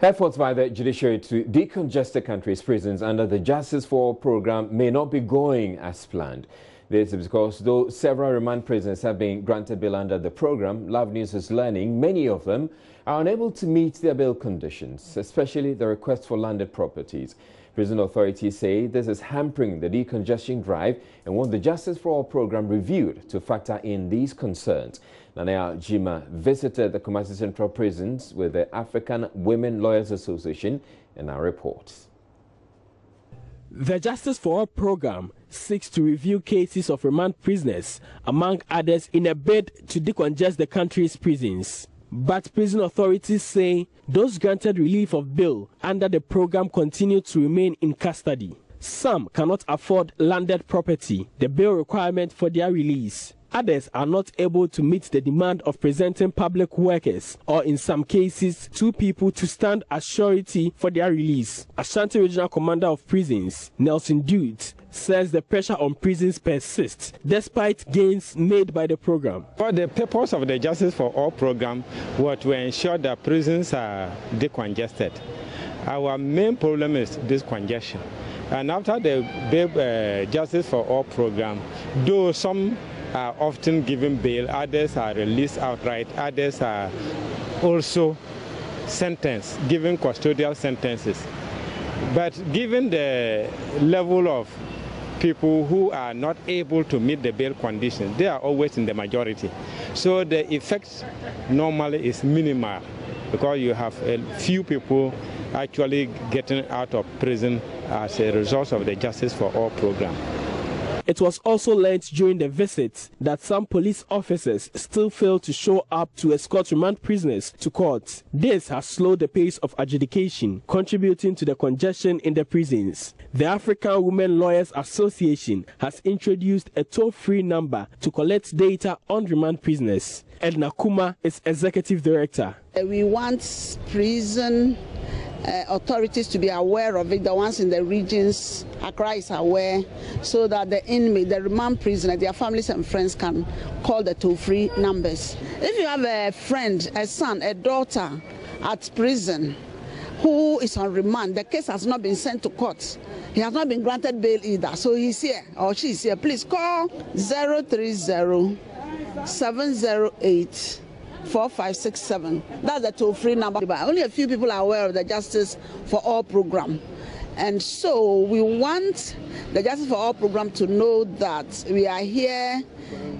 Efforts by the judiciary to decongest the country's prisons under the Justice for All program may not be going as planned. This is because though several remand prisoners have been granted bail under the program, Love News is learning many of them are unable to meet their bail conditions, especially the request for landed properties. Prison authorities say this is hampering the decongestion drive and want the Justice for All program reviewed to factor in these concerns. Nanaya Jima visited the Kumasi Central Prisons with the African Women Lawyers Association and our reports. The Justice for All program seeks to review cases of remand prisoners, among others, in a bid to decongest the country's prisons. But prison authorities say those granted relief of bail under the program continue to remain in custody. Some cannot afford landed property, the bail requirement for their release. Others are not able to meet the demand of presenting public workers, or in some cases, 2 people to stand as surety for their release. Ashanti Regional Commander of Prisons, Nelson Dude, says the pressure on prisons persists despite gains made by the program. For the purpose of the Justice for All program was to ensure that prisons are decongested. Our main problem is this congestion. And after the Justice for All program, though some are often given bail, others are released outright, others are also sentenced, given custodial sentences. But given the level of people who are not able to meet the bail conditions, they are always in the majority. So the effect normally is minimal because you have a few people actually getting out of prison as a result of the Justice for All program. It was also learned during the visit that some police officers still fail to show up to escort remand prisoners to court. This has slowed the pace of adjudication, contributing to the congestion in the prisons. The African Women Lawyers Association has introduced a toll-free number to collect data on remand prisoners. Edna Kuma is executive director. We want prison authorities to be aware of it, the ones in the regions. Accra is aware, so that the inmate, the remand prisoner, their families and friends can call the toll-free numbers. If you have a friend, a son, a daughter at prison who is on remand, the case has not been sent to court, he has not been granted bail either, so he's here or she's here, please call 030-708 4567. That's the toll-free number. But only a few people are aware of the Justice for All program. And so we want the Justice for All program to know that we are here,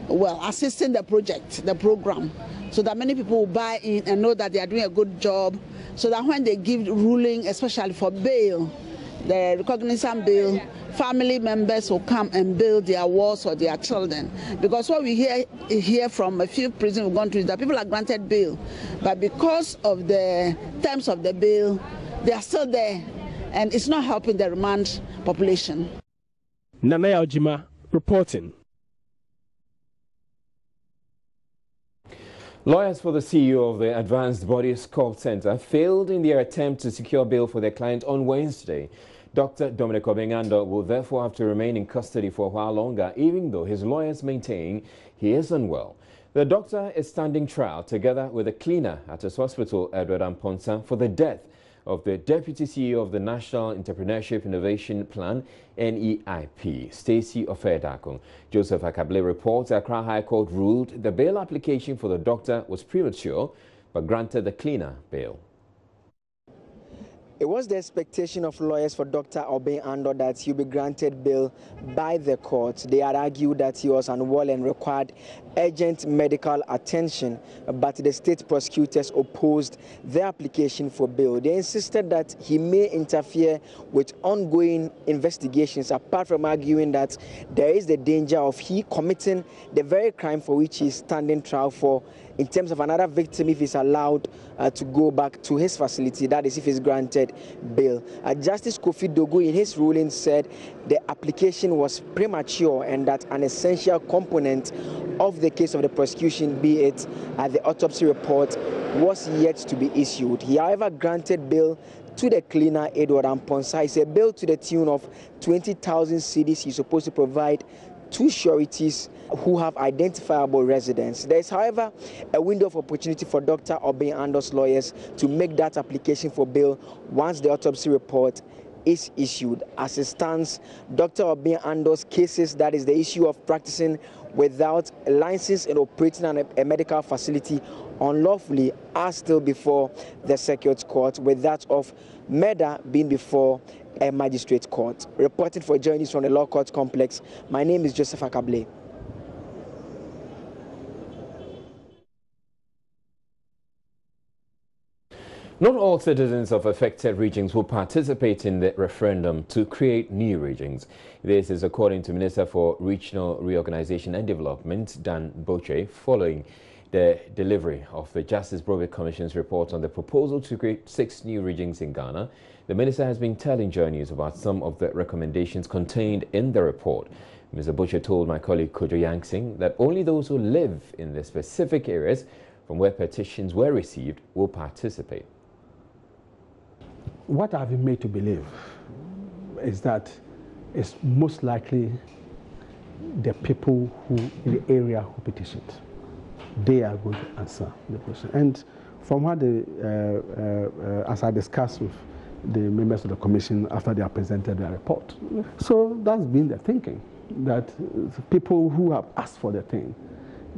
well, assisting the project, the program, so that many people will buy in and know that they are doing a good job, so that when they give ruling, especially for bail, the recognizance bail, family members will come and bail their wards or their children. Because what we hear from a few prisons we've gone to is that people are granted bail, but because of the terms of the bail, they are still there, and it's not helping the remand population. Nanaya Ojima reporting. Lawyers for the CEO of the Advanced Bodies Call Center failed in their attempt to secure bail for their client on Wednesday. Dr. Dominic Obeng-Ando will therefore have to remain in custody for a while longer, even though his lawyers maintain he is unwell. The doctor is standing trial together with a cleaner at his hospital, Edward Amponsa, for the death of the Deputy CEO of the National Entrepreneurship Innovation Plan, NEIP, Stacey Ofedakong. Joseph Akable reports Accra High Court ruled the bail application for the doctor was premature, but granted the cleaner bail. It was the expectation of lawyers for Dr. Obeng-Ando that he will be granted bail by the court. They had argued that he was unwell and required urgent medical attention, but the state prosecutors opposed the application for bail. They insisted that he may interfere with ongoing investigations, apart from arguing that there is the danger of he committing the very crime for which he is standing trial for, in terms of another victim if he's allowed to go back to his facility, that is if he's granted bail. Justice Kofi Dogu in his ruling said the application was premature and that an essential component of the case of the prosecution, be it the autopsy report, was yet to be issued. He, however, granted bail to the cleaner, Edward Amponsa. It's a bail to the tune of 20,000 cedis he's supposed to provide 2 sureties who have identifiable residence. There is, however, a window of opportunity for Dr. Obeng Andoh's lawyers to make that application for bail once the autopsy report is issued. As it stands, Dr. Obeng Andoh's cases, that is the issue of practicing without a license and operating a medical facility unlawfully, are still before the circuit court, with that of murder being before a magistrate court. Reporting for Joy News from the Law Court Complex, my name is Joseph Akable. Not all citizens of affected regions will participate in the referendum to create new regions. This is according to Minister for Regional Reorganization and Development, Dan Botwe, following the delivery of the Justice Brovik Commission's report on the proposal to create 6 new regions in Ghana. The minister has been telling Joy News about some of the recommendations contained in the report. Mr. Botwe told my colleague Kojo Yangsing that only those who live in the specific areas from where petitions were received will participate. What I've been made to believe is that it's most likely the people who in the area who petitioned. They are going to answer the question. And from what as I discussed with the members of the commission after they have presented their report, so that's been the thinking, that people who have asked for the thing,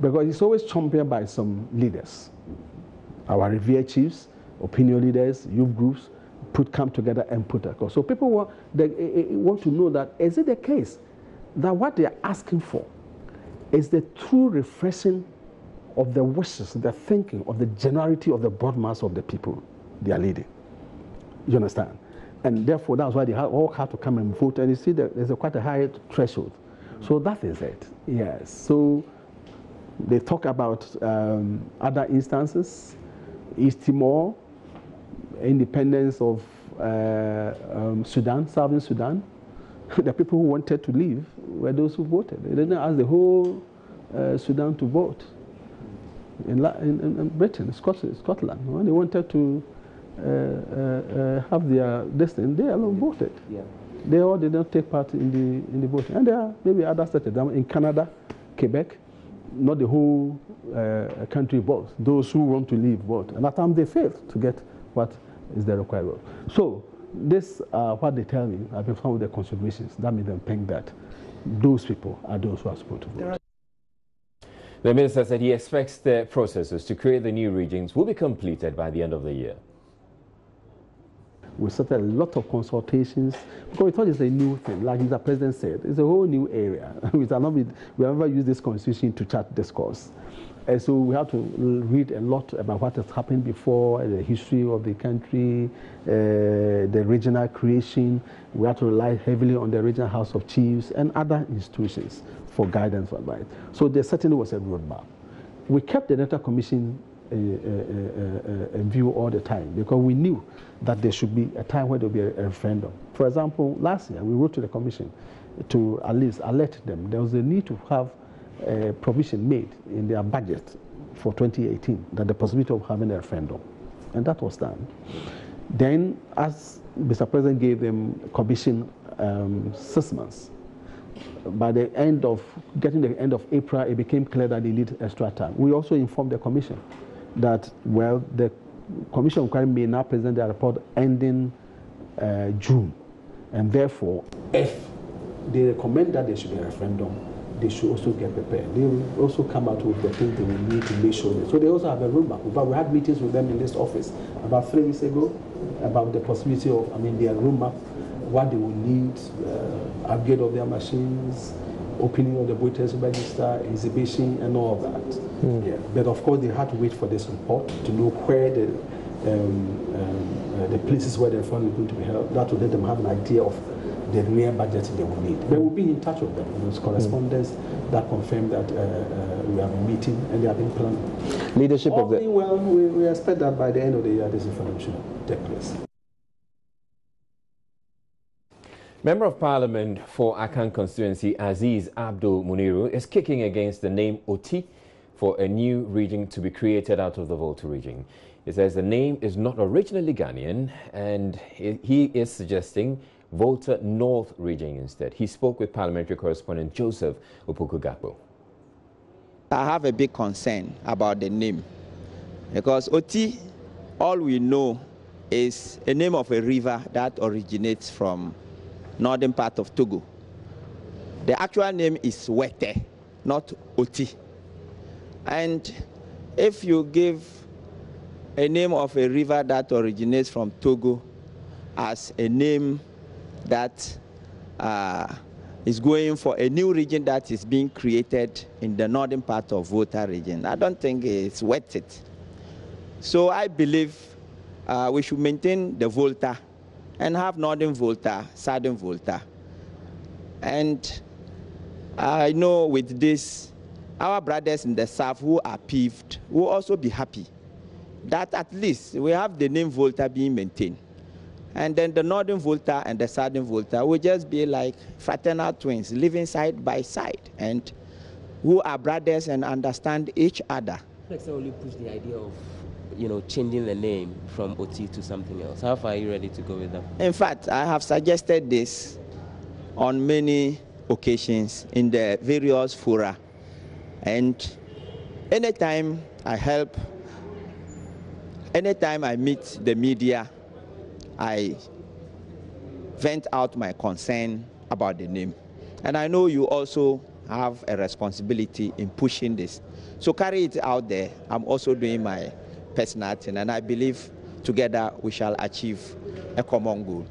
because it's always championed by some leaders, our revered chiefs, opinion leaders, youth groups, come together and put across. So people want to know that, is it the case that what they are asking for is the true refreshing of the wishes, the thinking of the generality of the broad mass of the people they are leading? You understand? And therefore, that's why they all have to come and vote. And you see that there's quite a high threshold. So that is it. Yes. So they talk about other instances, East Timor, independence of Sudan, Southern Sudan. The people who wanted to leave were those who voted. They didn't ask the whole Sudan to vote. In Britain, Scotland, when they wanted to have their destiny, they alone voted. Yeah. They all did not take part in the voting. And there are maybe other states. In Canada, Quebec, not the whole country votes. Those who want to leave vote. And at times they failed to get what is the required vote. So this, what they tell me, I've been found with the considerations that made them think that those people are those who are supposed to vote. The minister said he expects the processes to create the new regions will be completed by the end of the year. We started a lot of consultations because we thought it's a new thing. Like Mr. President said, it's a whole new area. We have never used this constitution to chart discourse. And so we have to read a lot about what has happened before, the history of the country, the regional creation. We have to rely heavily on the regional House of Chiefs and other institutions for guidance and advice. So there certainly was a roadmap. We kept the Data Commission in view all the time because we knew that there should be a time where there will be a referendum. For example, last year we wrote to the Commission to at least alert them there was a need to have a provision made in their budget for 2018 that the possibility of having a referendum, and that was done. Then, as Mr. President gave them Commission 6 months, by the end of April, it became clear that they need extra time. We also informed the Commission that, well, the Commission inquiry may now present their report ending June, and therefore, if they recommend that there should be a referendum, they should also get prepared. They will also come out with the things they will need to make sure that. So they also have a roadmap. But we had meetings with them in this office about 3 weeks ago about the possibility of, their roadmap, what they will need, upgrade of their machines, opening of the voters register, exhibition, and all of that. Yeah. But of course, they had to wait for this report to know where the places where the referendum is going to be held. That will let them have an idea of the real budget they will need. But we'll be in touch with them. There's correspondence that confirmed that we have been meeting and they have been planning. Leadership of the... Well, we expect that by the end of the year this referendum should take place. Member of Parliament for Akan constituency Aziz Abdul Muniru is kicking against the name Oti for a new region to be created out of the Volta region. He says the name is not originally Ghanaian and he is suggesting Volta North region instead. He spoke with parliamentary correspondent Joseph Opoku-Gakpo. I have a big concern about the name because Oti, all we know is a name of a river that originates from northern part of Togo. The actual name is Wete, not Oti. And if you give a name of a river that originates from Togo as a name that is going for a new region that is being created in the northern part of Volta region, I don't think it's worth it. So I believe we should maintain the Volta and have northern Volta, southern Volta. And I know with this, our brothers in the south who are peeved will also be happy that at least we have the name Volta being maintained. And then the northern Volta and the southern Volta will just be like fraternal twins living side by side and who are brothers and understand each other. Next time, will you push the idea of, changing the name from Oti to something else? How far are you ready to go with that? In fact, I have suggested this on many occasions in the various fora. And anytime I help, anytime I meet the media, I vent out my concern about the name. And I know you also have a responsibility in pushing this. So carry it out there. I'm also doing my personal thing, and I believe together we shall achieve a common goal.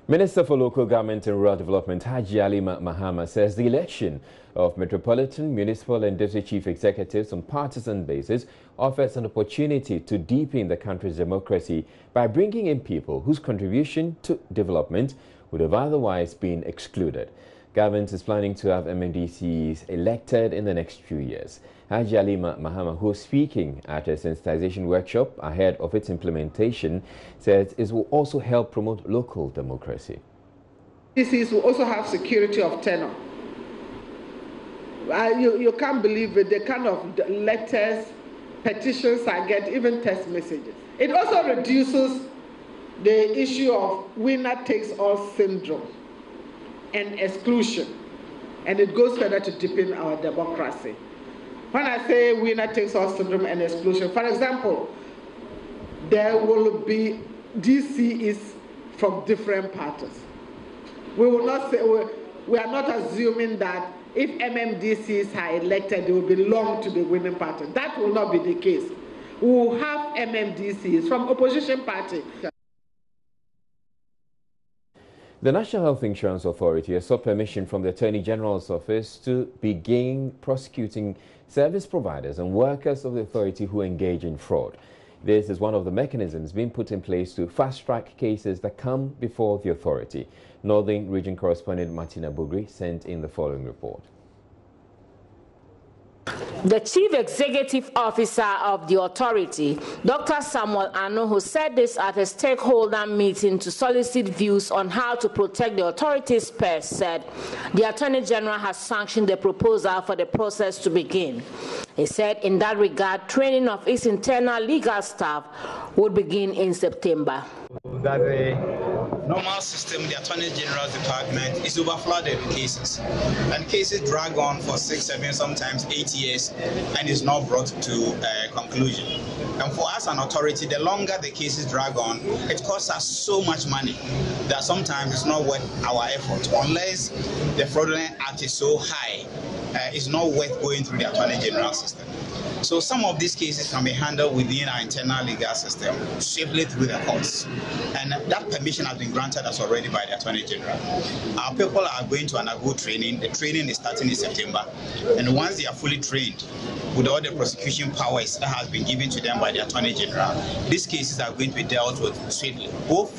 Minister for Local Government and Rural Development Haji Halima Mahama says the election of Metropolitan, Municipal and District Chief Executives on partisan basis offers an opportunity to deepen the country's democracy by bringing in people whose contribution to development would have otherwise been excluded. Government is planning to have MMDCs elected in the next few years. Haji Halima Mahama, who was speaking at a sensitization workshop ahead of its implementation, says it will also help promote local democracy. MMDCs will also have security of tenure. You can't believe it, the kind of letters, petitions I get, even text messages. It also reduces the issue of winner-takes-all syndrome and exclusion, and it goes further to deepen our democracy. When I say winner-takes-all syndrome and exclusion, for example, there will be DCs from different parties. We will not say, we are not assuming that if MMDCs are elected, they will belong to the winning party. That will not be the case. We will have MMDCs from opposition party. The National Health Insurance Authority has sought permission from the Attorney General's office to begin prosecuting service providers and workers of the authority who engage in fraud. This is one of the mechanisms being put in place to fast-track cases that come before the authority. Northern Region correspondent Martina Bugri sent in the following report. The Chief Executive Officer of the authority, Dr. Samuel Ano, who said this at a stakeholder meeting to solicit views on how to protect the authority's purse, said the Attorney General has sanctioned the proposal for the process to begin. He said in that regard, training of its internal legal staff would begin in September. That the normal system, the Attorney General's department, is overflooded with cases. And cases drag on for 6, 7, sometimes 8 years and is not brought to conclusion. And for us, an authority, the longer the cases drag on, it costs us so much money that sometimes it's not worth our effort. Unless the fraudulent act is so high, it's not worth going through the Attorney General system. So some of these cases can be handled within our internal legal system, safely through the courts. And that permission has been granted us already by the Attorney General. Our people are going to undergo training. The training is starting in September. And once they are fully trained, with all the prosecution powers that has been given to them by the Attorney General, these cases are going to be dealt with swiftly, both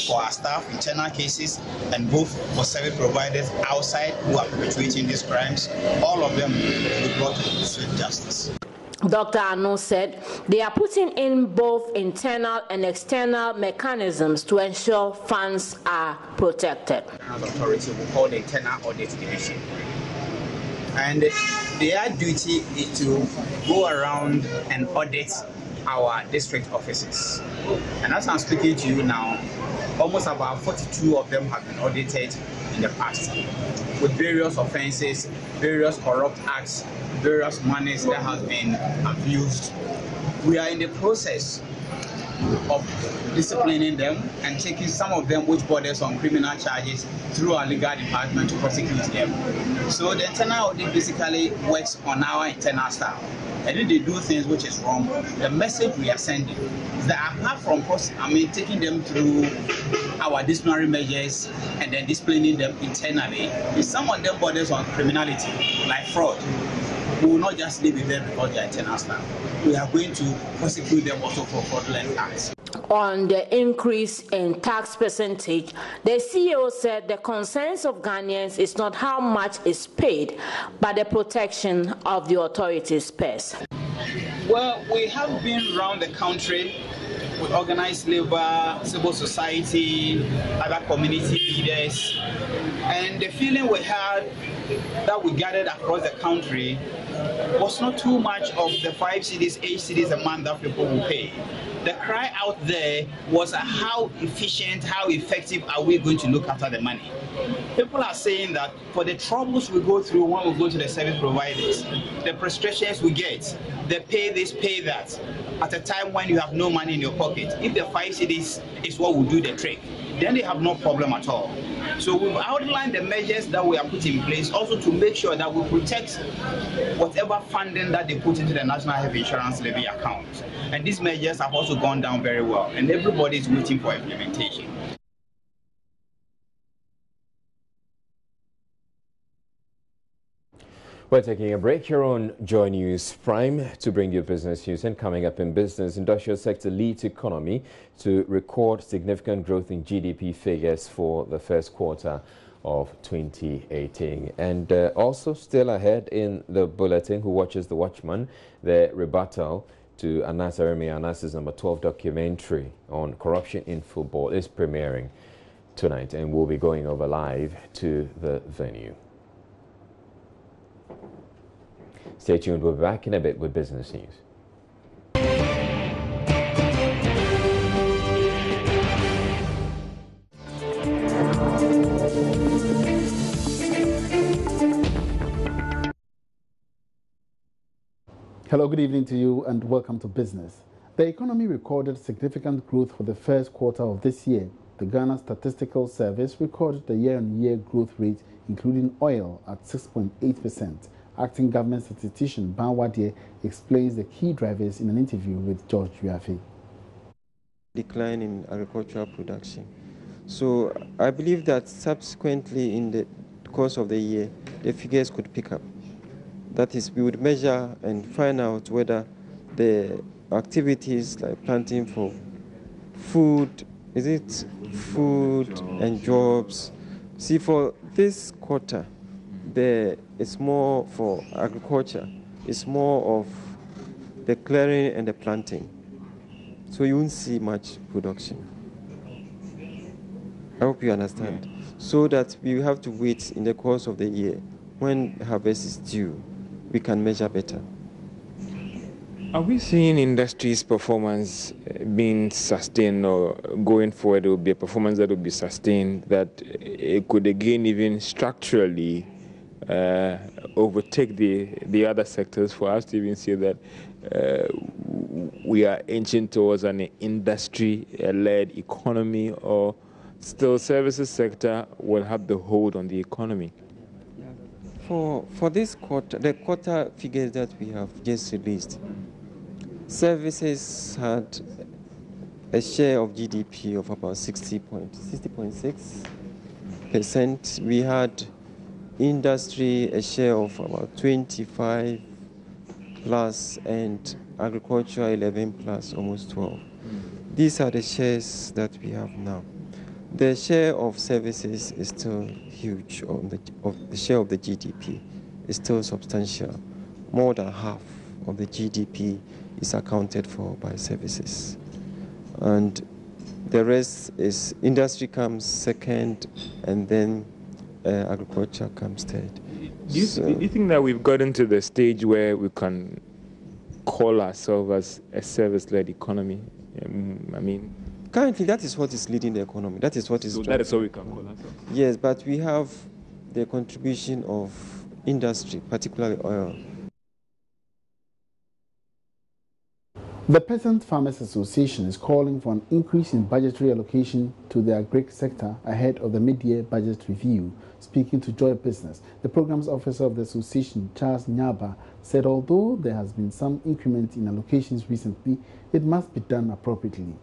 for our staff, internal cases, and both for service providers outside who are perpetrating these crimes. All of them will be brought to swift justice. Dr. Ano said they are putting in both internal and external mechanisms to ensure funds are protected. The authority will call the Internal Audit Division. And their duty is to go around and audit our district offices. And as I'm speaking to you now, almost about 42 of them have been audited in the past with various offenses, various corrupt acts, various monies that has been abused. We are in the process of disciplining them and taking some of them which borders on criminal charges through our legal department to prosecute them. So the internal audit basically works on our internal staff. And if they do things which is wrong, the message we are sending is that apart from taking them through our disciplinary measures and then disciplining them internally, if some of them borders on criminality, like fraud, we will not just leave it there because they are internal staff. We are going to prosecute them also for fraudulent acts. On the increase in tax percentage, the CEO said the concerns of Ghanaians is not how much is paid, but the protection of the authorities' purse. Well, we have been around the country with organized labor, civil society, other community leaders, and the feeling we had that we gathered across the country was not too much of the 5 cedis, 8 cedis a month that people will pay. The cry out there was how efficient, how effective are we going to look after the money? People are saying that for the troubles we go through when we go to the service providers, the frustrations we get, the pay this, pay that, at a time when you have no money in your pocket, if the 5 cedis is what will do the trick, then they have no problem at all. So we've outlined the measures that we are putting in place also to make sure that we protect whatever funding that they put into the National Health Insurance Levy account. And these measures have also gone down very well, and everybody is waiting for implementation. We're taking a break here on Joy News Prime to bring you business news. And coming up in business, industrial sector leads economy to record significant growth in GDP figures for the first quarter of 2018. And also still ahead in the bulletin, Who Watches the Watchman, the rebuttal to Anas Aremi Anas's number 12 documentary on corruption in football is premiering tonight, and we'll be going over live to the venue. Stay tuned, we'll be back in a bit with business news. Hello, good evening to you and welcome to business. The economy recorded significant growth for the first quarter of this year. The Ghana Statistical Service recorded the year-on-year growth rate, including oil, at 6.8%. Acting government statistician Ban Wadie explains the key drivers in an interview with George Uafe. Decline in agricultural production. So I believe that subsequently in the course of the year, the figures could pick up. That is, we would measure and find out whether the activities like planting for food, is it food and jobs? See, for this quarter, it's more for agriculture. It's more of the clearing and the planting. So you won't see much production. I hope you understand. So that we have to wait in the course of the year. When harvest is due, we can measure better. Are we seeing industry's performance being sustained, or going forward it will be a performance that will be sustained, that it could again even structurally overtake the other sectors, for us to even see that we are inching towards an industry-led economy, or still services sector will have the hold on the economy? For this quarter, the quarter figures that we have just released, services had a share of GDP of about 60.6%. We had industry a share of about 25 plus, and agriculture 11 plus, almost 12. These are the shares that we have now. The share of services is still huge. The share of the GDP is still substantial. More than half of the GDP is accounted for by services. And the rest is industry comes second, and then agriculture comes third. Do you think that we've gotten to the stage where we can call ourselves as a service-led economy? Currently, that is what is leading the economy. That is what is. So that is what we can call that. Yes, but we have the contribution of industry, particularly oil. The Peasant Farmers Association is calling for an increase in budgetary allocation to the agri sector ahead of the mid-year budget review. Speaking to Joy Business, the programs officer of the association, Charles Nyaba, said although there has been some increment in allocations recently, it must be done appropriately.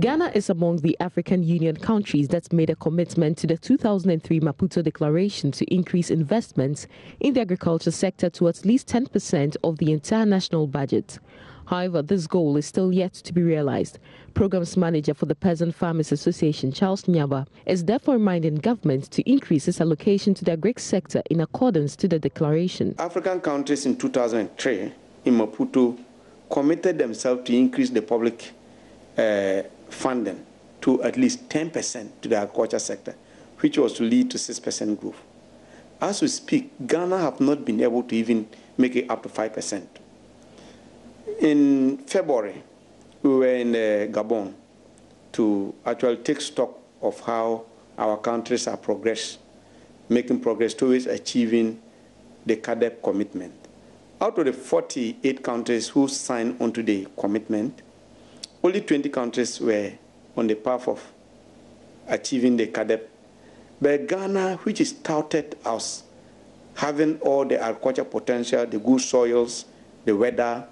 Ghana is among the African Union countries that made a commitment to the 2003 Maputo Declaration to increase investments in the agriculture sector to at least 10% of the entire national budget. However, this goal is still yet to be realized. Programs Manager for the Peasant Farmers Association, Charles Nyaba, is therefore reminding government to increase its allocation to the agri sector in accordance to the declaration. African countries in 2003 in Maputo committed themselves to increase the public funding to at least 10% to the agriculture sector, which was to lead to 6% growth. As we speak, Ghana have not been able to even make it up to 5%. In February, we were in Gabon to actually take stock of how our countries are making progress towards achieving the CAADP commitment. Out of the 48 countries who signed onto the commitment, only 20 countries were on the path of achieving the CAADP. But Ghana, which is touted as having all the agriculture potential, the good soils, the weather,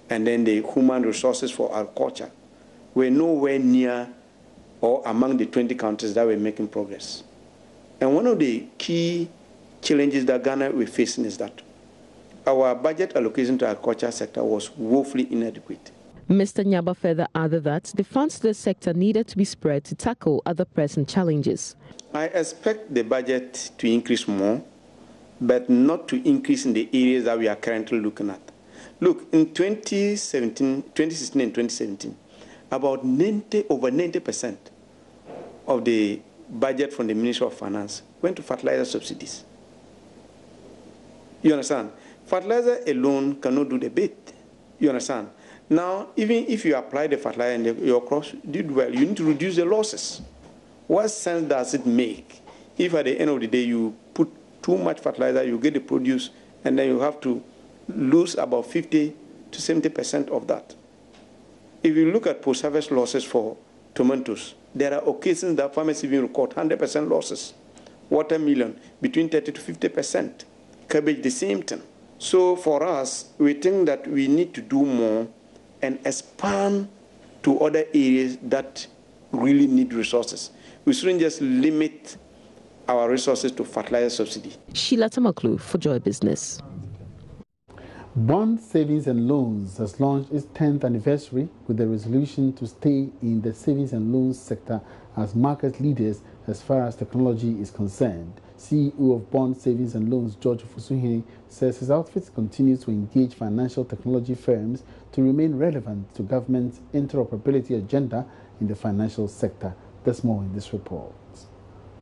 and then the human resources for agriculture, were nowhere near or among the 20 countries that were making progress. And one of the key challenges that Ghana were facing is that our budget allocation to the agriculture sector was woefully inadequate. Mr. Nyaba further added that the funds to the sector needed to be spread to tackle other pressing challenges. I expect the budget to increase more, but not to increase in the areas that we are currently looking at. Look, in 2016 and 2017, about over 90% of the budget from the Ministry of Finance went to fertilizer subsidies. You understand? Fertilizer alone cannot do the bit. You understand? Now, even if you apply the fertilizer and your crops did well, you need to reduce the losses. What sense does it make if at the end of the day you put too much fertilizer, you get the produce, and then you have to lose about 50 to 70% of that? If you look at post-harvest losses for tomatoes, there are occasions that farmers even record 100% losses. Watermelon, between 30 to 50%. Cabbage, the same thing. So for us, we think that we need to do more and expand to other areas that really need resources. We shouldn't just limit our resources to fertilizer subsidy. Sheila Tamaklu for Joy Business. Bond Savings and Loans has launched its 10th anniversary with the resolution to stay in the savings and loans sector as market leaders as far as technology is concerned. CEO of Bond Savings and Loans, George Ofosuhene, says his outfit continues to engage financial technology firms to remain relevant to government's interoperability agenda in the financial sector. There's more in this report.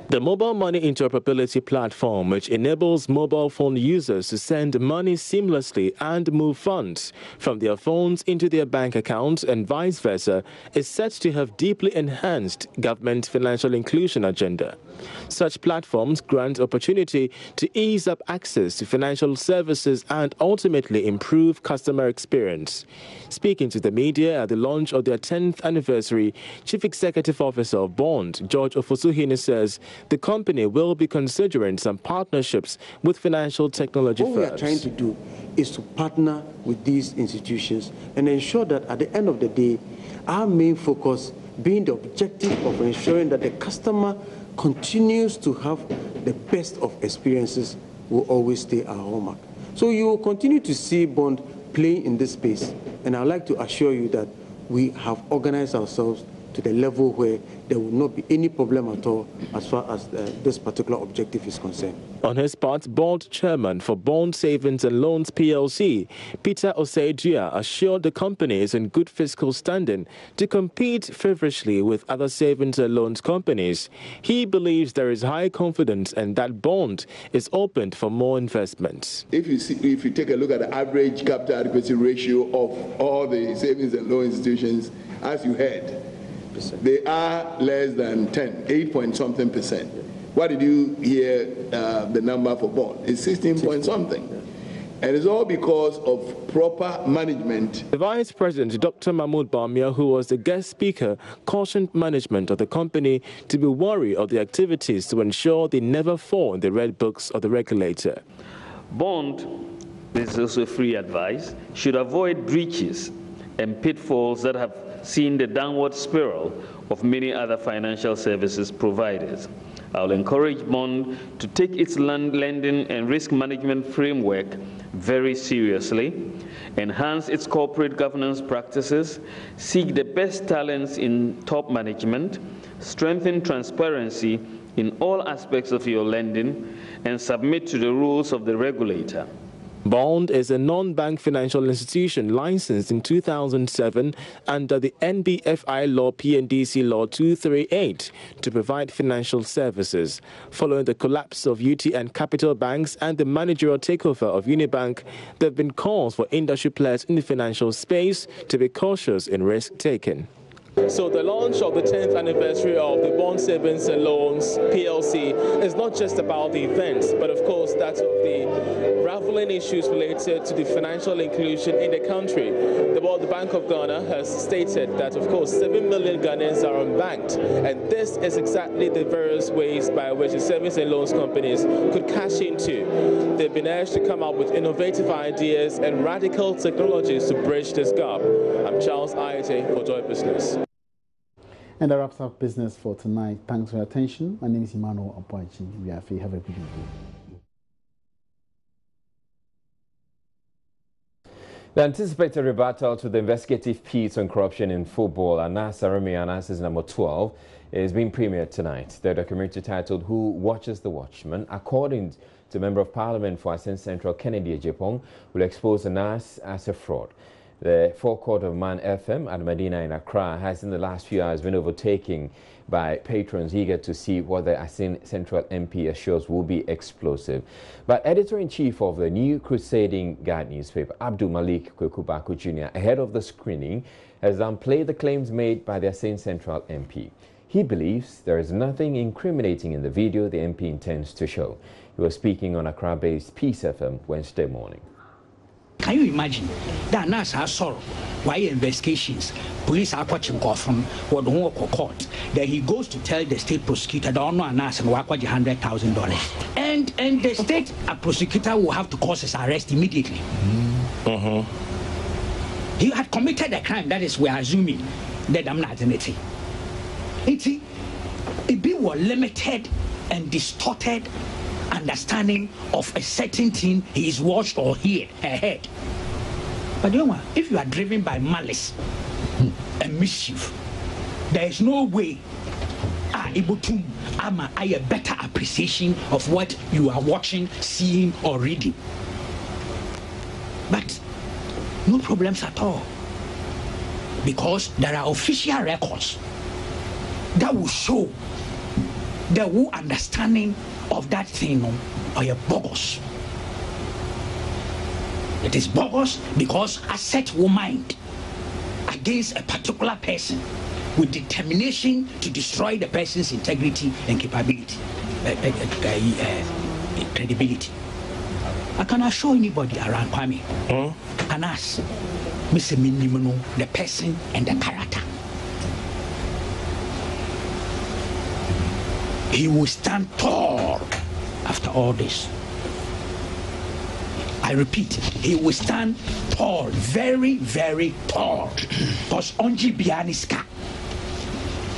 The Mobile Money Interoperability Platform, which enables mobile phone users to send money seamlessly and move funds from their phones into their bank accounts and vice versa, is set to have deeply enhanced government financial inclusion agenda. Such platforms grant opportunity to ease up access to financial services and ultimately improve customer experience. Speaking to the media at the launch of their 10th anniversary, Chief Executive Officer of Bond, George Ofosuhene, says the company will be considering some partnerships with financial technology firms. What we are trying to do is to partner with these institutions and ensure that at the end of the day, our main focus being the objective of ensuring that the customer continues to have the best of experiences will always stay our hallmark. So you will continue to see Bond play in this space, and I'd like to assure you that we have organized ourselves to the level where there will not be any problem at all as far as this particular objective is concerned. On his part, Board Chairman for Bond Savings and Loans PLC, Peter Osei-Dua, assured the company is in good fiscal standing to compete feverishly with other savings and loans companies. He believes there is high confidence and that Bond is opened for more investments. If you take a look at the average capital adequacy ratio of all the savings and loan institutions, as you heard, they are less than 10, 8-point-something%. What did you hear the number for Bond? It's 16-point-something. And it's all because of proper management. The Vice President, Dr. Mahmoud Bawumia, who was the guest speaker, cautioned management of the company to be wary of the activities to ensure they never fall in the red books of the regulator. Bond, this is also free advice, should avoid breaches and pitfalls that have seen the downward spiral of many other financial services providers. I'll encourage Bond to take its lending and risk management framework very seriously, enhance its corporate governance practices, seek the best talents in top management, strengthen transparency in all aspects of your lending, and submit to the rules of the regulator. Bond is a non-bank financial institution licensed in 2007 under the NBFI Law PNDC Law 238 to provide financial services. Following the collapse of UTN Capital Banks and the managerial takeover of Unibank, there have been calls for industry players in the financial space to be cautious in risk-taking. So the launch of the 10th anniversary of the Bond Savings and Loans PLC is not just about the events, but of course that of the raveling issues related to the financial inclusion in the country. The Bank of Ghana has stated that of course 7 million Ghanaians are unbanked, and this is exactly the various ways by which the savings and loans companies could cash into. They've been urged to come up with innovative ideas and radical technologies to bridge this gap. I'm Charles Ayete for Joy Business. And that wraps up business for tonight. Thanks for your attention. My name is Emmanuel Apoachi. We are free. Have a good evening. The anticipated rebuttal to the investigative piece on corruption in football, Anas Aremi Analysis number 12, is being premiered tonight. The documentary titled Who Watches the Watchman, according to Member of Parliament for Assin Central Kennedy Ejepong, will expose Anas as a fraud. The forecourt of Man FM at Medina in Accra has in the last few hours been overtaken by patrons eager to see what the Assin Central MP assures will be explosive. But editor-in-chief of the New Crusading Guide newspaper, Abdul Malik Kwekubaku Jr., ahead of the screening, has downplayed the claims made by the Assin Central MP. He believes there is nothing incriminating in the video the MP intends to show. He was speaking on Accra-based Peace FM Wednesday morning. Can you imagine that NASA saw why investigations, police are watching from what don't work court. Then he goes to tell the state prosecutor, don't know NASA and work $100,000. And the state prosecutor will have to cause his arrest immediately. He had committed a crime, that is, we are assuming that I'm not identity. It be more limited and distorted understanding of a certain thing he is watched or heard ahead. But you know, if you are driven by malice and mischief, there is no way able to a better appreciation of what you are watching, seeing, or reading. But no problems at all, because there are official records that will show the whole understanding of that thing or a bogus. It is bogus because a set will mind against a particular person with determination to destroy the person's integrity and capability, credibility. I can assure anybody around Kwame, and ask Mr. Minimum, the person and the character. He will stand tall after all this. I repeat, he will stand tall, very, very tall. Because Onji Bianiska,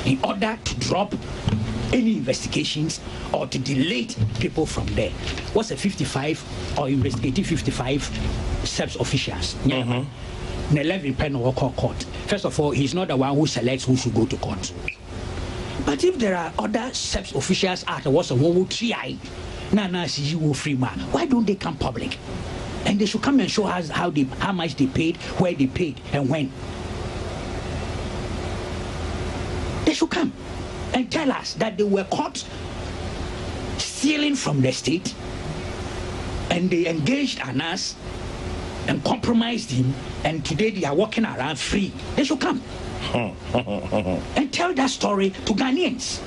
in order to drop any investigations or to delay people from there. What's a 55 or investigative 55 SEPS officials? 11 pen or court. First of all, he's not the one who selects who should go to court. But if there are other SEPS officials at what's a one who try, why don't they come public? And they should come and show us how much they paid, where they paid, and when. They should come and tell us that they were caught stealing from the state, and they engaged Anas and compromised him, and today they are walking around free. They should come and tell that story to Ghanaians.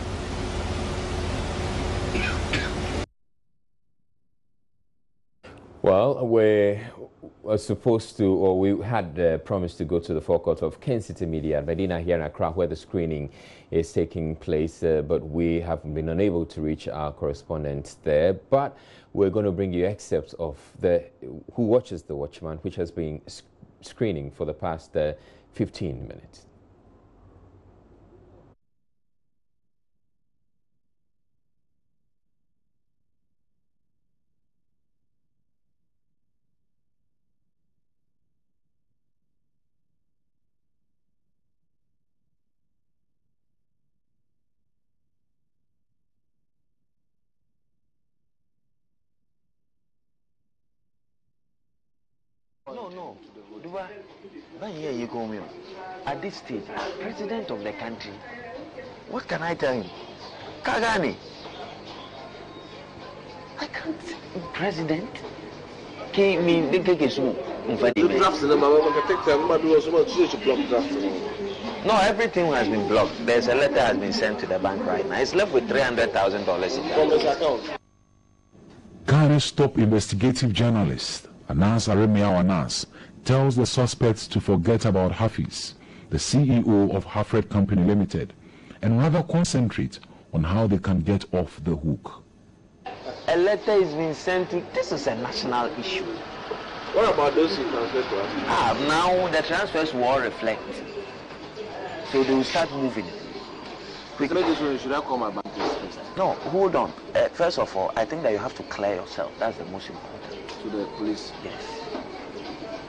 Well, we were supposed to, or we had promised to go to the forecourt of Ken City Media, Medina here in Accra, where the screening is taking place, but we have been unable to reach our correspondent there. But we're going to bring you excerpts of Who Watches the Watchman, which has been screening for the past 15 minutes. No. You go at this stage, president of the country, what can I tell him? Kagani. I can't. President? No, everything has been blocked. There's a letter has been sent to the bank right now. It's left with $300,000 from his account. Ghana's top investigative journalist, Anas Aremia Anas, tells the suspects to forget about Hafiz, the CEO of Hafred Company Limited, and rather concentrate on how they can get off the hook. A letter is being sent to, this is a national issue. What about those who transfer to us? Now the transfers will all reflect. So they will start moving. Should I call my bank first? No, hold on. First of all, I think that you have to clear yourself. That's the most important. To the police? Yes.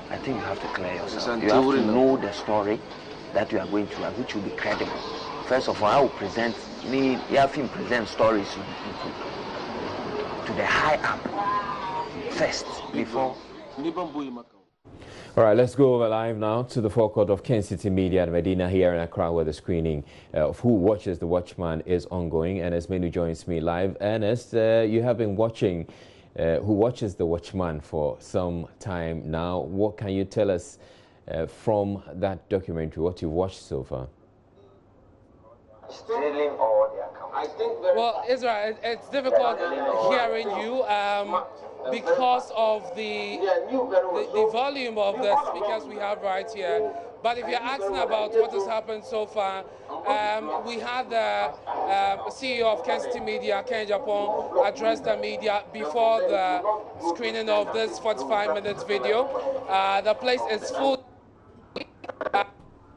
I think you have to clear yourself. You have to know the story that you are going to, which will be credible. First of all, I will present stories to the high up first before. All right, let's go over live now to the forecourt of Ken City Media at Medina here in Accra, where the screening of Who Watches the Watchman is ongoing. Ernest Menu joins me live. Ernest, you have been watching Who Watches the Watchman for some time now. What can you tell us from that documentary, what you've watched so far? Stealing all the accounts. Well, Israel, it's difficult hearing you because of the volume of the speakers we have right here. But if you're asking about what has happened so far, we had the CEO of Ken City Media, Ken Japon, address the media before the screening of this 45 minutes video. The place is full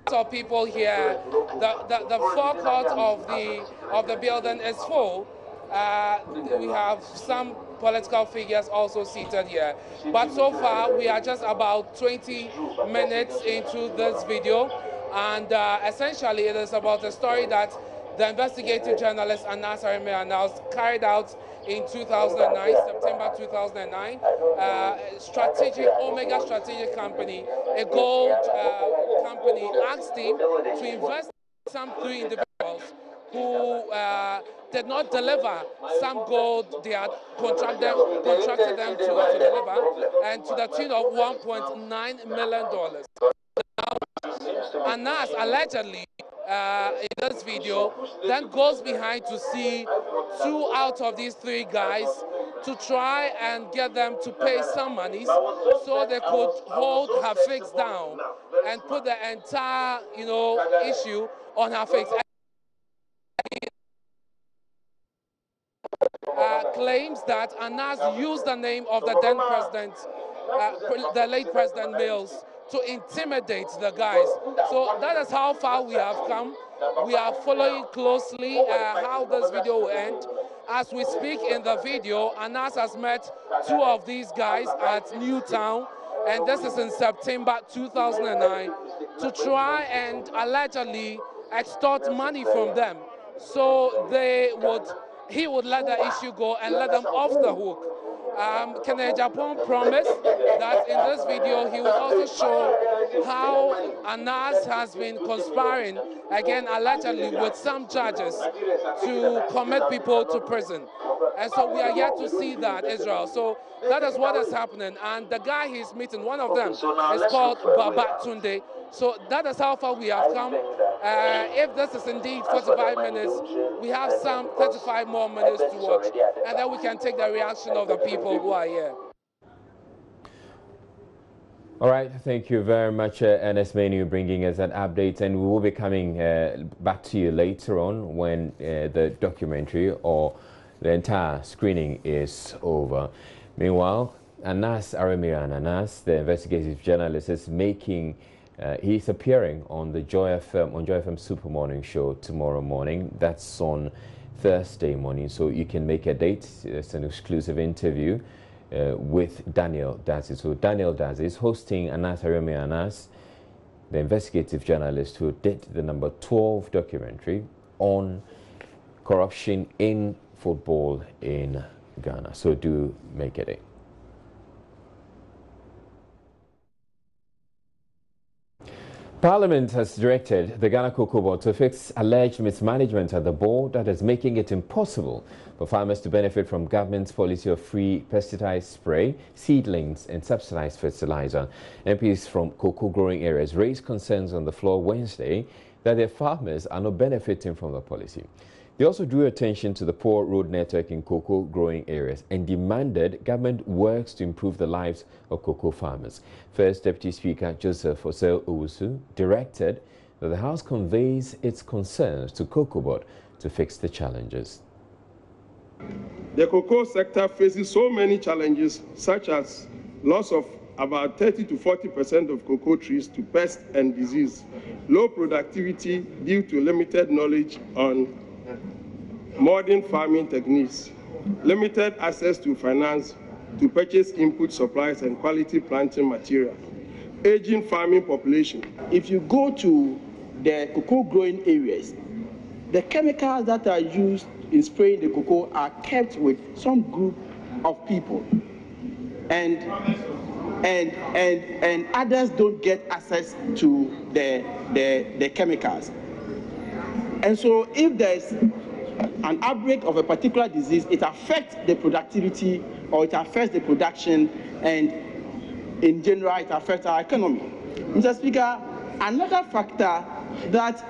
of people here. The forecourt of the building is full. We have some political figures also seated here. But so far, we are just about 20 minutes into this video. And essentially, it is about a story that the investigative journalist Anas Aremia announced carried out in 2009, September 2009. Omega Strategic Company, a gold company, asked him to invest in some 3 individuals who did not deliver some gold they had contracted them to deliver, and to the tune of $1.9 million. Anas allegedly, in this video, then goes behind to see 2 out of these 3 guys to try and get them to pay some money so they could hold Hafiz down and put the entire, issue on Hafiz. Claims that Anas used the name of the then president, the late President Mills, to intimidate the guys. So that is how far we have come. We are following closely how this video will end. As we speak in the video, Anas has met 2 of these guys at Newtown, and this is in September 2009, to try and allegedly extort money from them. So he would let the issue go and let them off the hook. Kenneth Agyapong promised that in this video he would also show how Anas has been conspiring, again allegedly, with some judges to commit people to prison. And so we are yet to see that, Israel. So that is what is happening. And the guy he's meeting, one of them, is called Babatunde. So that is how far we have come. If this is indeed 45 minutes, we have some 35 more minutes to watch. And then we can take the reaction of the people who are here. All right, thank you very much, Ernest Menu, bringing us that update. And we will be coming back to you later on when the documentary or the entire screening is over. Meanwhile, Anas Aremeyan Anas, the investigative journalist, is making he's appearing on the Joy FM Super Morning Show tomorrow morning. That's on Thursday morning, so you can make a date. It's an exclusive interview with Daniel Dazi. So Daniel Dazi is hosting Anas Aremeyan Anas, the investigative journalist who did the number 12 documentary on corruption in football in Ghana. So do make a date. Parliament has directed the Ghana Cocoa Board to fix alleged mismanagement at the board that is making it impossible for farmers to benefit from government's policy of free pesticide spray, seedlings and subsidized fertilizer. MPs from cocoa growing areas raised concerns on the floor Wednesday that their farmers are not benefiting from the policy. They also drew attention to the poor road network in cocoa growing areas and demanded government works to improve the lives of cocoa farmers. First Deputy Speaker Joseph Osei Owusu directed that the House conveys its concerns to Cocoa Board to fix the challenges. The cocoa sector faces so many challenges, such as loss of about 30 to 40% of cocoa trees to pest and disease, low productivity due to limited knowledge on modern farming techniques, limited access to finance to purchase input supplies and quality planting material, aging farming population. If you go to the cocoa growing areas, the chemicals that are used in spraying the cocoa are kept with some group of people, and others don't get access to the chemicals. And so if there's an outbreak of a particular disease, it affects the productivity or it affects the production, and in general it affects our economy. Mr. Speaker, another factor that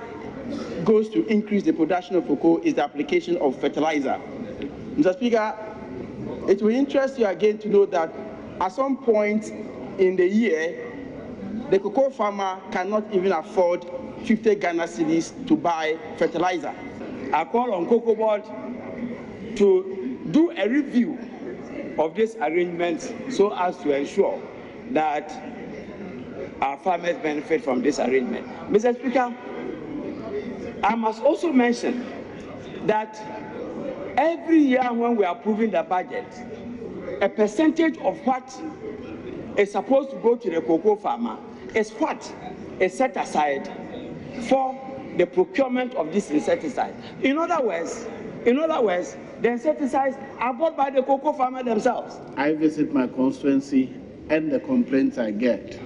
goes to increase the production of cocoa is the application of fertilizer. Mr. Speaker, it will interest you again to know that at some point in the year, the cocoa farmer cannot even afford 50 Ghana cedis to buy fertilizer. I call on Cocoa Board to do a review of this arrangement so as to ensure that our farmers benefit from this arrangement. Mr. Speaker, I must also mention that every year when we are approving the budget, a percentage of what is supposed to go to the cocoa farmer is what is set aside for the procurement of this insecticide. In other words, the insecticides are bought by the cocoa farmer themselves. I visit my constituency, and the complaints I get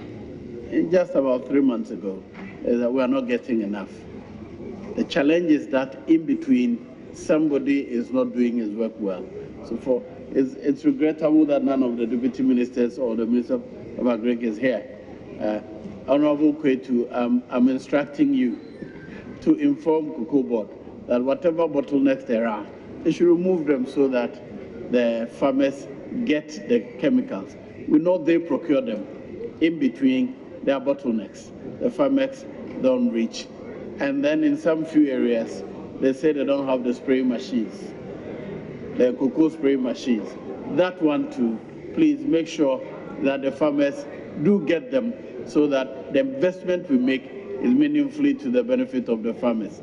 just about 3 months ago is that we are not getting enough. The challenge is that in between, somebody is not doing his work well. So it's regrettable that none of the deputy ministers or the Minister of Agriculture is here. Honorable Kwetu, I'm instructing you to inform Cocoa Board that whatever bottlenecks there are, they should remove them so that the farmers get the chemicals. We know they procure them. In between, there are bottlenecks. The farmers don't reach. And then in some few areas, they say they don't have the spraying machines, the cocoa spraying machines. That one too, please make sure that the farmers do get them so that the investment we make is meaningfully to the benefit of the farmers.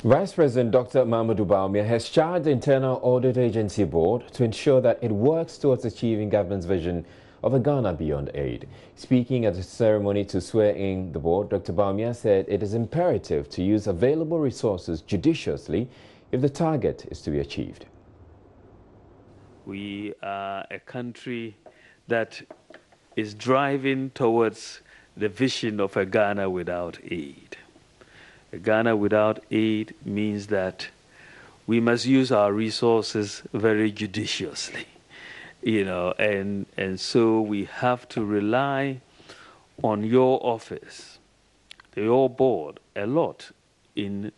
Vice President Dr. Mahamudu Bawumia has charged the Internal Audit Agency Board to ensure that it works towards achieving government's vision of a Ghana beyond aid. Speaking at the ceremony to swear in the board, Dr. Bawumia said it is imperative to use available resources judiciously if the target is to be achieved. We are a country that is driving towards the vision of a Ghana without aid. A Ghana without aid means that we must use our resources very judiciously, and so we have to rely on your office, your board, a lot in,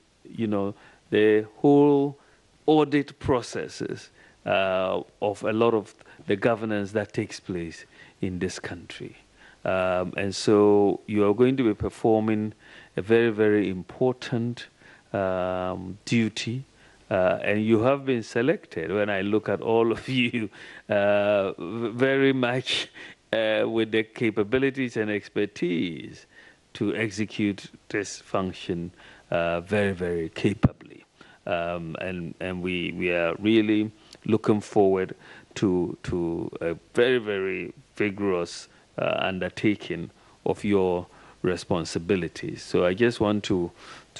the whole audit processes of a lot of the governance that takes place in this country. And so you are going to be performing a very, very important duty, and you have been selected, when I look at all of you, very much with the capabilities and expertise to execute this function very, very capably. And we are really looking forward to a very, very vigorous undertaking of your responsibilities. So I just want to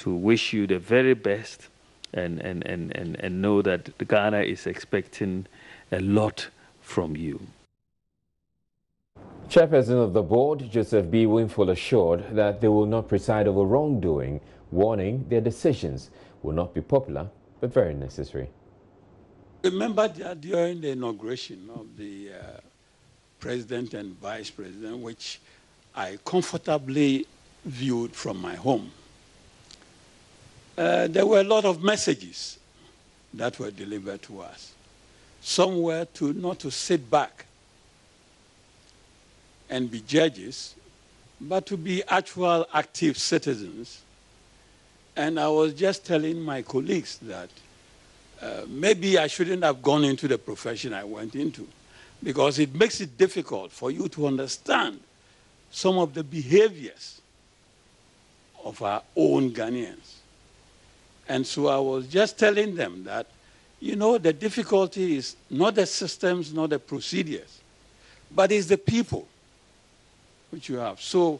wish you the very best and know that Ghana is expecting a lot from you. Chairperson of the board, Joseph B. Winful, assured that they will not preside over wrongdoing, warning their decisions will not be popular but very necessary. Remember that during the inauguration of the President and Vice President, which I comfortably viewed from my home, there were a lot of messages that were delivered to us. Some were not to sit back and be judges, but to be actual active citizens. And I was just telling my colleagues that maybe I shouldn't have gone into the profession I went into, because it makes it difficult for you to understand some of the behaviors of our own Ghanaians. And so I was just telling them that, the difficulty is not the systems, not the procedures, but it's the people which you have. So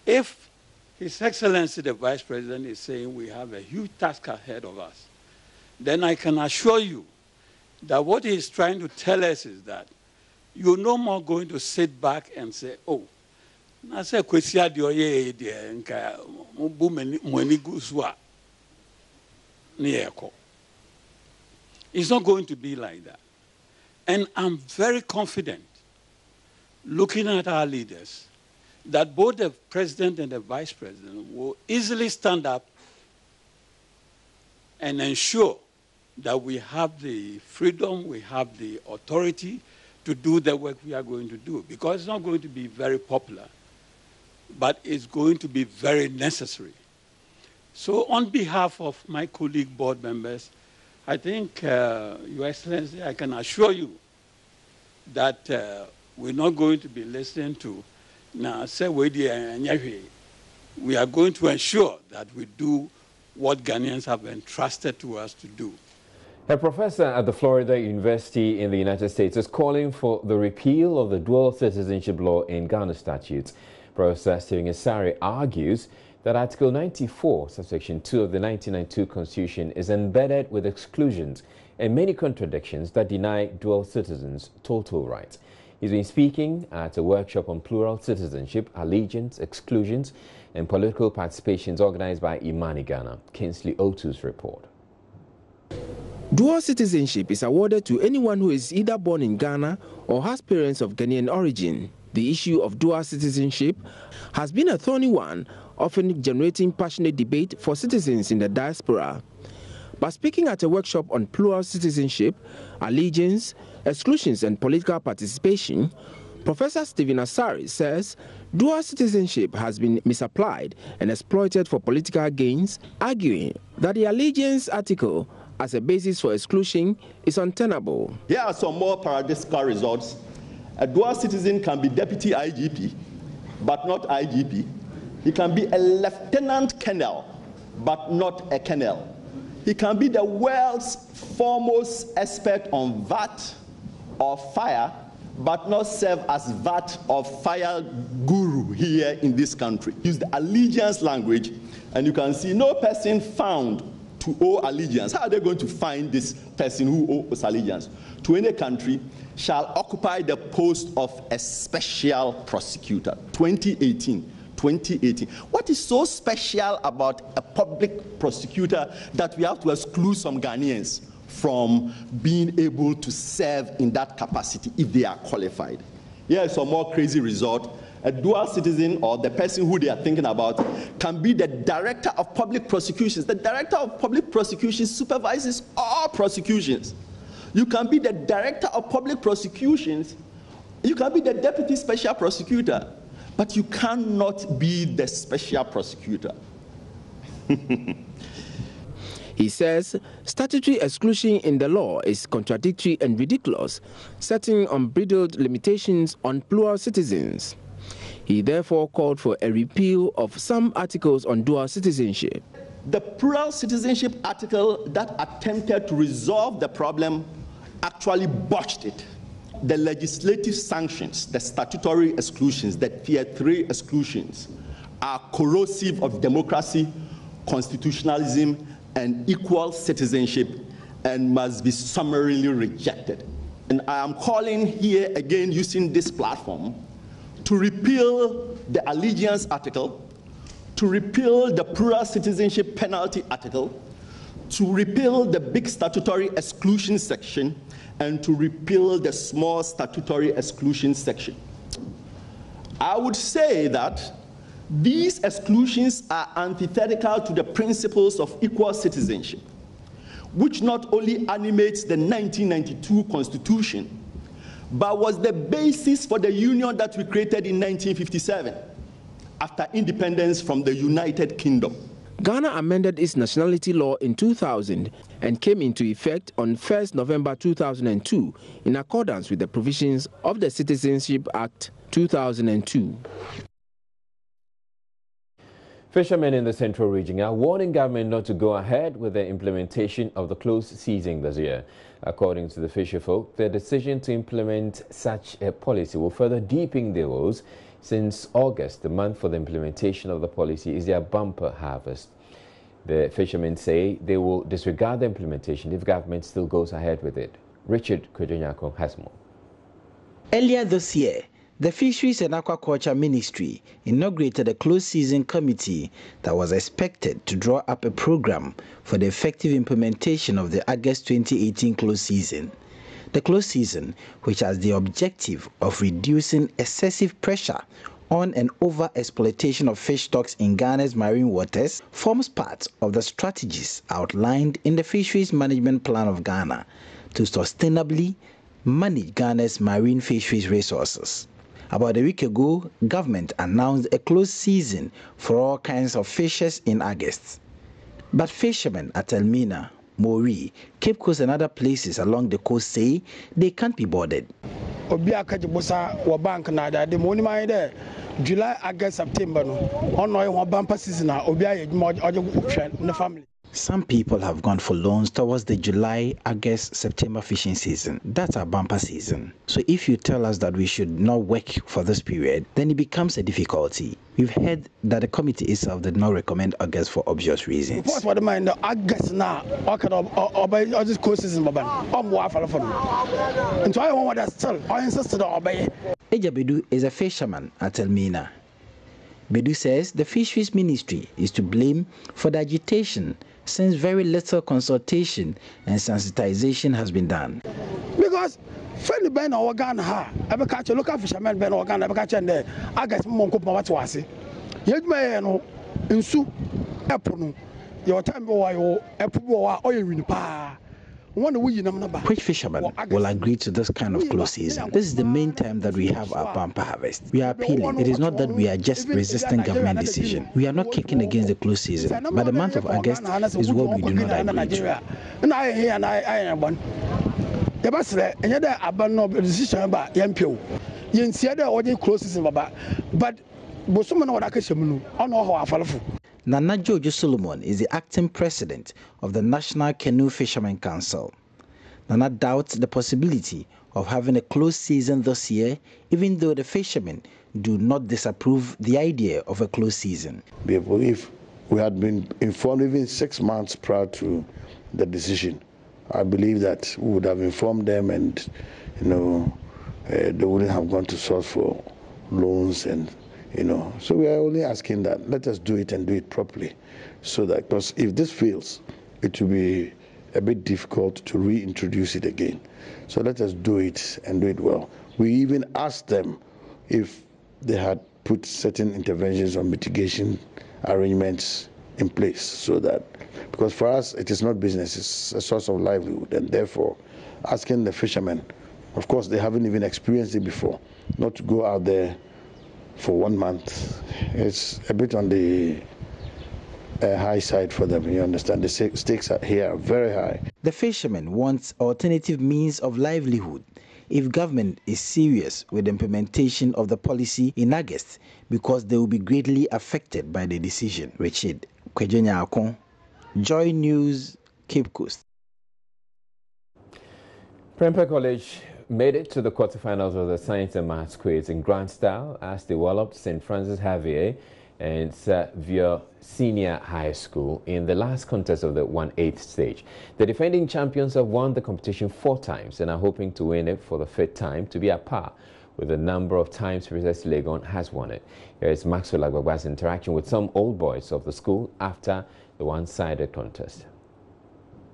if His Excellency the Vice President is saying we have a huge task ahead of us, then I can assure you that what he is trying to tell us is that you're no more going to sit back and say, oh, it's not going to be like that. And I'm very confident, looking at our leaders, that both the President and the Vice President will easily stand up and ensure that we have the freedom, we have the authority to do the work we are going to do. Because it's not going to be very popular, but it's going to be very necessary. So on behalf of my colleague board members, I think, Your Excellency, I can assure you that we're not going to be listening to, we are going to ensure that we do what Ghanaians have entrusted to us to do. A professor at the Florida University in the United States is calling for the repeal of the dual citizenship law in Ghana statutes. Professor Stephen Asare argues that Article 94, subsection 2 of the 1992 Constitution is embedded with exclusions and many contradictions that deny dual citizens total rights. He's been speaking at a workshop on plural citizenship, allegiance, exclusions, and political participations organized by Imani Ghana. Kinsley Otu's report. Dual citizenship is awarded to anyone who is either born in Ghana or has parents of Ghanaian origin. The issue of dual citizenship has been a thorny one, often generating passionate debate for citizens in the diaspora. But speaking at a workshop on plural citizenship, allegiance, exclusions and political participation, Professor Stephen Asare says dual citizenship has been misapplied and exploited for political gains, arguing that the allegiance article as a basis for exclusion is untenable. Here are some more paradoxical results. A dual citizen can be deputy IGP, but not IGP. He can be a lieutenant colonel, but not a colonel. He can be the world's foremost expert on VAT or fire, but not serve as VAT or fire guru here in this country. Use the allegiance language, and you can see no person found to owe allegiance. How are they going to find this person who owes allegiance to any country shall occupy the post of a special prosecutor? 2018. What is so special about a public prosecutor that we have to exclude some Ghanaians from being able to serve in that capacity if they are qualified? Here is some more crazy result. A dual citizen, or the person who they are thinking about, can be the director of public prosecutions. The director of public prosecutions supervises all prosecutions. You can be the director of public prosecutions. You can be the deputy special prosecutor, but you cannot be the special prosecutor. He says statutory exclusion in the law is contradictory and ridiculous, setting unbridled limitations on plural citizens. He therefore called for a repeal of some articles on dual citizenship. The plural citizenship article that attempted to resolve the problem actually botched it. The legislative sanctions, the statutory exclusions, the tier 3 exclusions are corrosive of democracy, constitutionalism, and equal citizenship, and must be summarily rejected. And I am calling here again, using this platform, to repeal the allegiance article, to repeal the plural citizenship penalty article, to repeal the big statutory exclusion section, and to repeal the small statutory exclusion section. I would say that these exclusions are antithetical to the principles of equal citizenship, which not only animates the 1992 Constitution, but was the basis for the union that we created in 1957 after independence from the United Kingdom. Ghana amended its nationality law in 2000 and came into effect on 1st November 2002 in accordance with the provisions of the Citizenship Act 2002. Fishermen in the Central Region are warning government not to go ahead with the implementation of the closed season this year. According to the fisher folk, the decision to implement such a policy will further deepen their woes, since August, the month for the implementation of the policy, is their bumper harvest. The fishermen say they will disregard the implementation if government still goes ahead with it. Richard Kojonyako has more. Earlier this year, the Fisheries and Aquaculture Ministry inaugurated a closed season committee that was expected to draw up a program for the effective implementation of the August 2018 closed season. The closed season, which has the objective of reducing excessive pressure on and over exploitation of fish stocks in Ghana's marine waters, forms part of the strategies outlined in the Fisheries Management Plan of Ghana to sustainably manage Ghana's marine fisheries resources. About a week ago, government announced a closed season for all kinds of fishes in August. But fishermen at Elmina, Mori, Cape Coast and other places along the coast say they can't be bothered. July, August, September, on bumper season, family. Some people have gone for loans towards the July, August, September fishing season. That's our bumper season. So if you tell us that we should not work for this period, then it becomes a difficulty. We've heard that the committee itself did not recommend August for obvious reasons. What do I mind? August now, or this course is in Baban. I'm waffle for them. And so I want that still. I insisted on obey. Eja Bedu is a fisherman at Elmina. Bedu says the Fisheries Ministry is to blame for the agitation, since very little consultation and sensitization has been done. Because friendly Ben or Ghana ha, ever catch a local fisherman Ben or Ghana, ever catch and there. I guess Monko Pawatwasi. Yet may no in soup, Apple, your time boy, Apple, oil in pa. Which fishermen will agree to this kind of close season? This is the main time that we have our bumper harvest. We are appealing. It is not that we are just resisting government decision. We are not kicking against the close season. But the month of August is what we do not agree to. Nana Jojo Solomon is the acting president of the National Canoe Fishermen Council. Nana doubts the possibility of having a closed season this year, even though the fishermen do not disapprove the idea of a closed season. If we had been informed even 6 months prior to the decision, I believe that we would have informed them, and they wouldn't have gone to source for loans, and so we are only asking that let us do it and do it properly, so that, because if this fails, it will be a bit difficult to reintroduce it again. So let us do it and do it well. We even asked them if they had put certain interventions or mitigation arrangements in place, so that, because for us it is not business, it's a source of livelihood, and therefore asking the fishermen, of course they haven't even experienced it before, not to go out there for 1 month. It's a bit on the high side for them. You understand, the stakes here are very high. The fishermen want alternative means of livelihood if government is serious with the implementation of the policy in August, because they will be greatly affected by the decision. Richard Kwejonya Akon, Joy News, Cape Coast. Prempeh College made it to the quarterfinals of the Science and Maths quiz in grand style as they walloped St. Francis Xavier and Xavier Senior High School in the last contest of the 1/8 stage. The defending champions have won the competition 4 times and are hoping to win it for the 5th time, to be at par with the number of times Princess Legon has won it. Here is Maxwell Agbagba's interaction with some old boys of the school after the one-sided contest.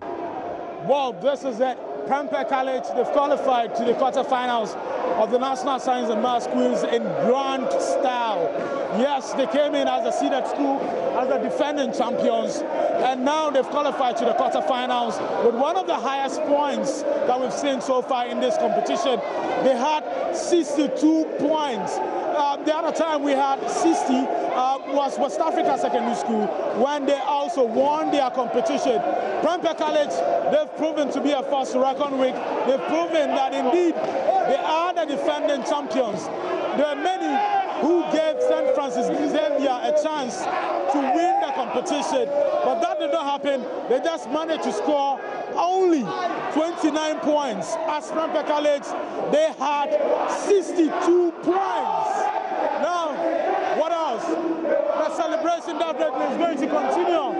Well, this is it. Prempeh College, they've qualified to the quarterfinals of the National Science and Maths quiz in grand style. Yes, they came in as a seeded school, as the defending champions, and now they've qualified to the quarterfinals with one of the highest points that we've seen so far in this competition. They had 62 points. The other time we had 60 was West Africa Secondary School, when they also won their competition. Prempeh College, they've proven to be a force to reckon with. They've proven that indeed they are the defending champions. There are many who gave St. Francis Xavier a chance to win the competition, but that did not happen. They just managed to score only 29 points. As Prempeh College, they had 62 points. Now, what else? The celebration definitely is going to continue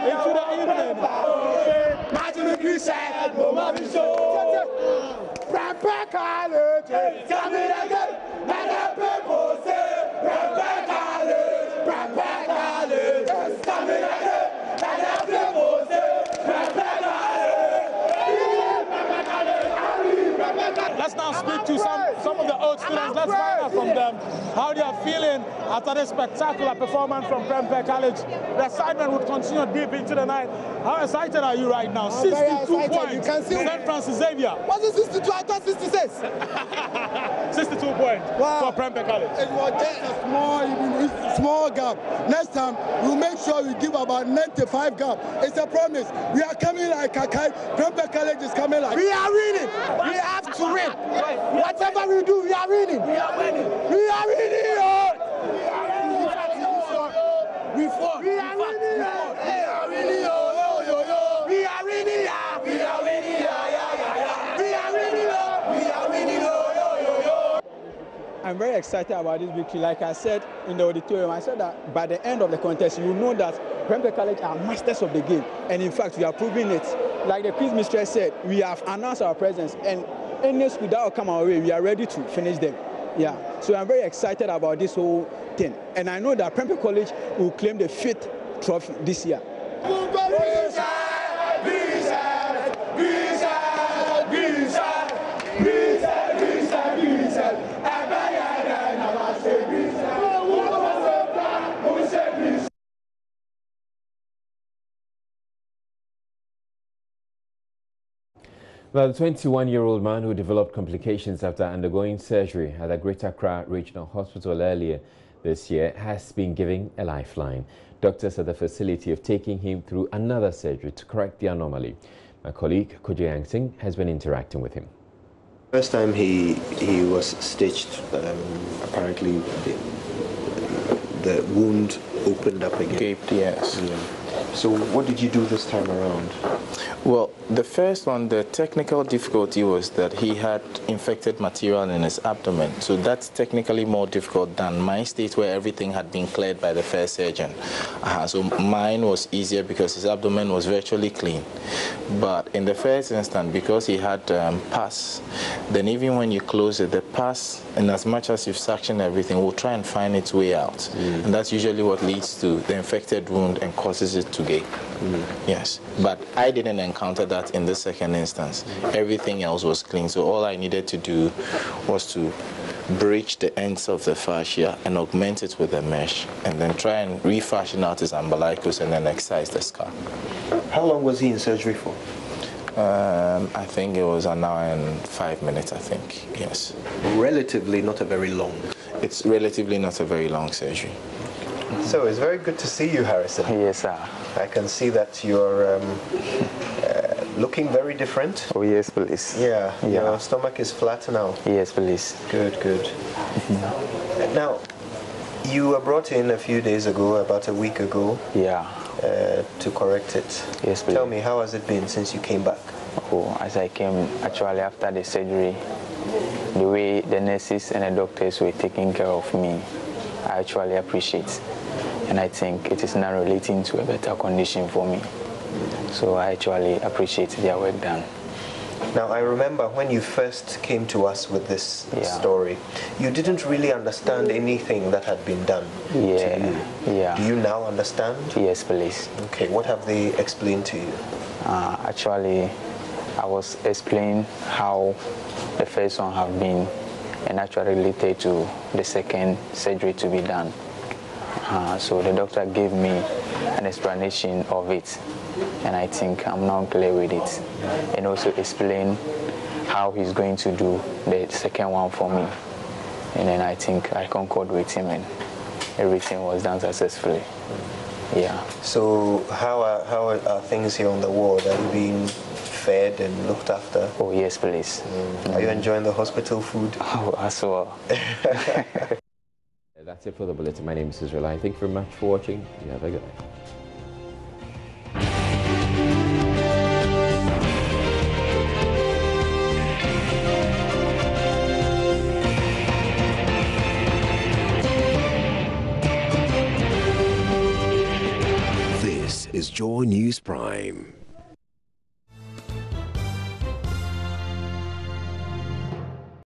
into the evening. Prempeh College, coming again, and the people say, Prempeh College, coming again, and the people say, Prempeh College. Let's now speak to some of the old students. Let's find out from them how they are feeling after this spectacular performance from Prempeh College. The excitement would continue deep into the night. How excited are you right now? 62 points. You can see St. Francis Xavier. Was it 62? I thought 66. 62 points for Prempeh College. It was just a small gap. Next time, we'll make sure we give about 95 gap. It's a promise. We are coming like a kite. Prempeh College is coming like. We are winning. We have to win. Whatever we do, we are winning. We are winning. We are winning. We fought. We are winning. We are winning. We are winning. We are winning. We are winning. We are winning. I'm very excited about this victory. Like I said in the auditorium, I said that by the end of the contest, you will know that Prempeh College are masters of the game. And in fact, we are proving it. Like the quiz mistress said, we have announced our presence. And any school that will come our way, we are ready to finish them. Yeah. So I'm very excited about this whole thing. And I know that Prempeh College will claim the 5th trophy this year. Well, the 21-year-old man who developed complications after undergoing surgery at the Greater Accra Regional Hospital earlier this year has been given a lifeline. Doctors at the facility have taken him through another surgery to correct the anomaly. My colleague Kojo Yangsing has been interacting with him. First time he was stitched, apparently the wound opened up again. Gaped, yes. Yeah. So what did you do this time around? Well, the first one, the technical difficulty was that he had infected material in his abdomen. So that's technically more difficult than my state where everything had been cleared by the first surgeon. So mine was easier because his abdomen was virtually clean. But in the first instance, because he had pus, then even when you close it, the pus, in as much as you've suctioned everything, will try and find its way out. And that's usually what leads to the infected wound and causes it to gape. Yes. But I didn't encounter that in the second instance. Everything else was clean. So all I needed to do was to breach the ends of the fascia and augment it with a mesh, and then try and refashion out his umbilicus and then excise the scar. How long was he in surgery for? I think it was an hour and 5 minutes, I think, yes. Relatively not a very long. It's relatively not a very long surgery. So it's very good to see you, Harrison. Yes, sir. I can see that you're looking very different. Oh, yes, please. Yeah, your stomach is flat now. Yes, please. Good, good. Now, you were brought in a few days ago, about a week ago. Yeah. To correct it. Yes, please. Tell me, how has it been since you came back? Oh, as I came, actually, after the surgery, the way the nurses and the doctors were taking care of me, I actually appreciate. And I think it is now relating to a better condition for me. So I actually appreciate their work done. Now, I remember when you first came to us with this story, you didn't really understand anything that had been done to you. Yeah. Do you now understand? Yes, please. Okay, what have they explained to you? Actually, I was explaining how the first one have been and actually related to the second surgery to be done. So the doctor gave me an explanation of it, and I think I'm now clear with it. And also explain how he's going to do the second one for me. And then I think I concord with him, and everything was done successfully. Yeah. So how are things here on the ward? Are you being fed and looked after? Oh, yes, please. Are you enjoying the hospital food? Oh, as well. That's it for the bulletin. My name is Israel. Thank you very much for watching. You have a good night. This is Joy News Prime.